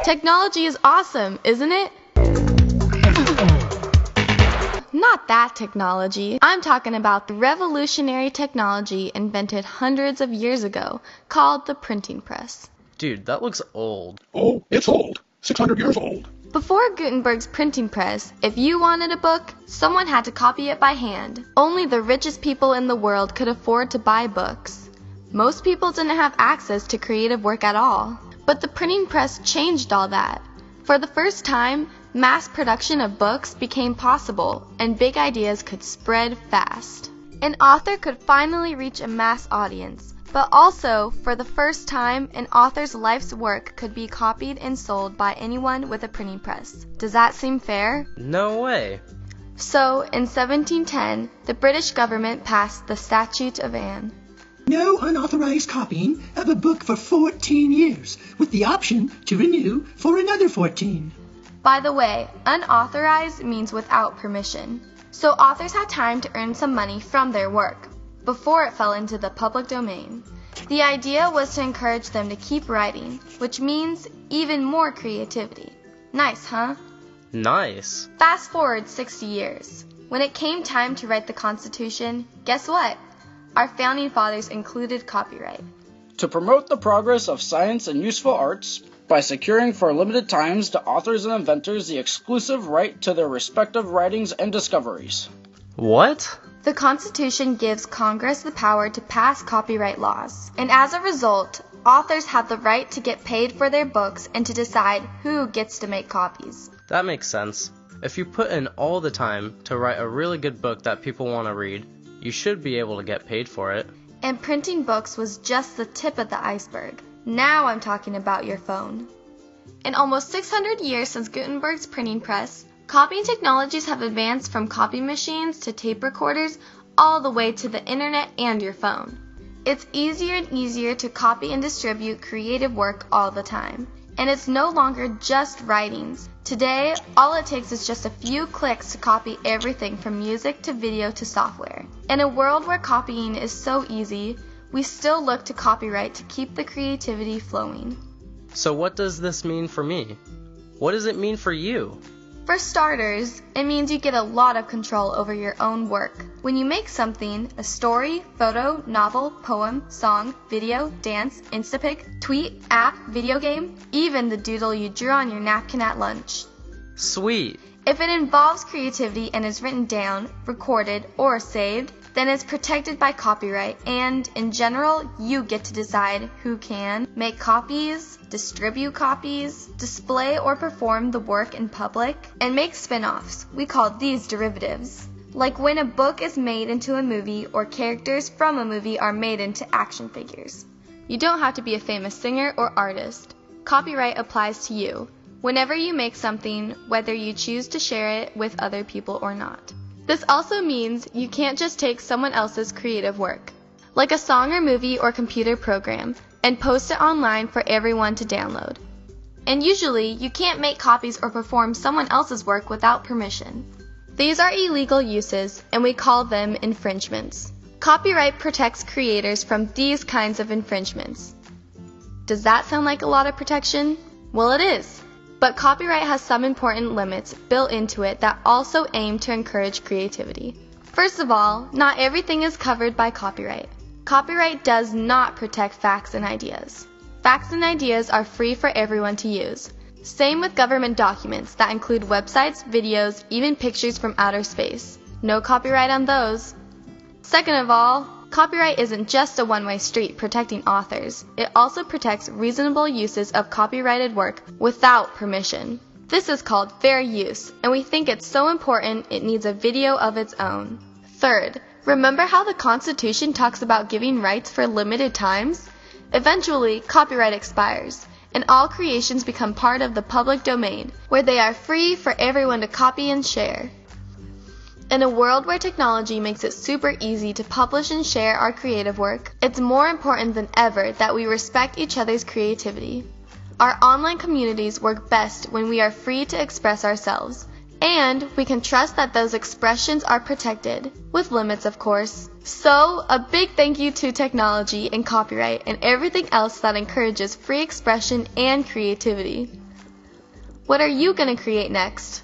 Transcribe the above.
Technology is awesome, isn't it? Not that technology. I'm talking about the revolutionary technology invented hundreds of years ago, called the printing press. Dude, that looks old. Oh, it's old. 600 years old. Before Gutenberg's printing press, if you wanted a book, someone had to copy it by hand. Only the richest people in the world could afford to buy books. Most people didn't have access to creative work at all. But the printing press changed all that. For the first time, mass production of books became possible, and big ideas could spread fast. An author could finally reach a mass audience, but also, for the first time, an author's life's work could be copied and sold by anyone with a printing press. Does that seem fair? No way. So, in 1710, the British government passed the Statute of Anne. No unauthorized copying of a book for 14 years, with the option to renew for another 14. By the way, unauthorized means without permission. So authors had time to earn some money from their work before it fell into the public domain. The idea was to encourage them to keep writing, which means even more creativity. Nice, huh? Nice. Fast forward 60 years. When it came time to write the Constitution, guess what? Our founding fathers included copyright. To promote the progress of science and useful arts by securing for limited times to authors and inventors the exclusive right to their respective writings and discoveries. What? The Constitution gives Congress the power to pass copyright laws, and as a result, authors have the right to get paid for their books and to decide who gets to make copies. That makes sense. If you put in all the time to write a really good book that people want to read, you should be able to get paid for it. And printing books was just the tip of the iceberg. Now I'm talking about your phone. In almost 600 years since Gutenberg's printing press, copying technologies have advanced from copy machines to tape recorders all the way to the internet and your phone. It's easier and easier to copy and distribute creative work all the time. And it's no longer just writings. Today, all it takes is just a few clicks to copy everything from music to video to software. In a world where copying is so easy, we still look to copyright to keep the creativity flowing. So what does this mean for me? What does it mean for you? For starters, it means you get a lot of control over your own work. When you make something, a story, photo, novel, poem, song, video, dance, Instapic, tweet, app, video game, even the doodle you drew on your napkin at lunch. Sweet. If it involves creativity and is written down, recorded, or saved, then it's protected by copyright, and in general, you get to decide who can make copies, distribute copies, display or perform the work in public, and make spin-offs. We call these derivatives. Like when a book is made into a movie or characters from a movie are made into action figures. You don't have to be a famous singer or artist. Copyright applies to you whenever you make something, whether you choose to share it with other people or not. This also means you can't just take someone else's creative work, like a song or movie or computer program, and post it online for everyone to download. And usually, you can't make copies or perform someone else's work without permission. These are illegal uses, and we call them infringements. Copyright protects creators from these kinds of infringements. Does that sound like a lot of protection? Well, it is. But copyright has some important limits built into it that also aim to encourage creativity. First of all, not everything is covered by copyright. Copyright does not protect facts and ideas. Facts and ideas are free for everyone to use. Same with government documents that include websites, videos, even pictures from outer space. No copyright on those. Second of all, copyright isn't just a one-way street protecting authors. It also protects reasonable uses of copyrighted work without permission. This is called fair use, and we think it's so important it needs a video of its own. Third, remember how the Constitution talks about giving rights for limited times? Eventually, copyright expires, and all creations become part of the public domain, where they are free for everyone to copy and share. In a world where technology makes it super easy to publish and share our creative work, it's more important than ever that we respect each other's creativity. Our online communities work best when we are free to express ourselves, and we can trust that those expressions are protected, with limits of course. So, a big thank you to technology and copyright and everything else that encourages free expression and creativity. What are you going to create next?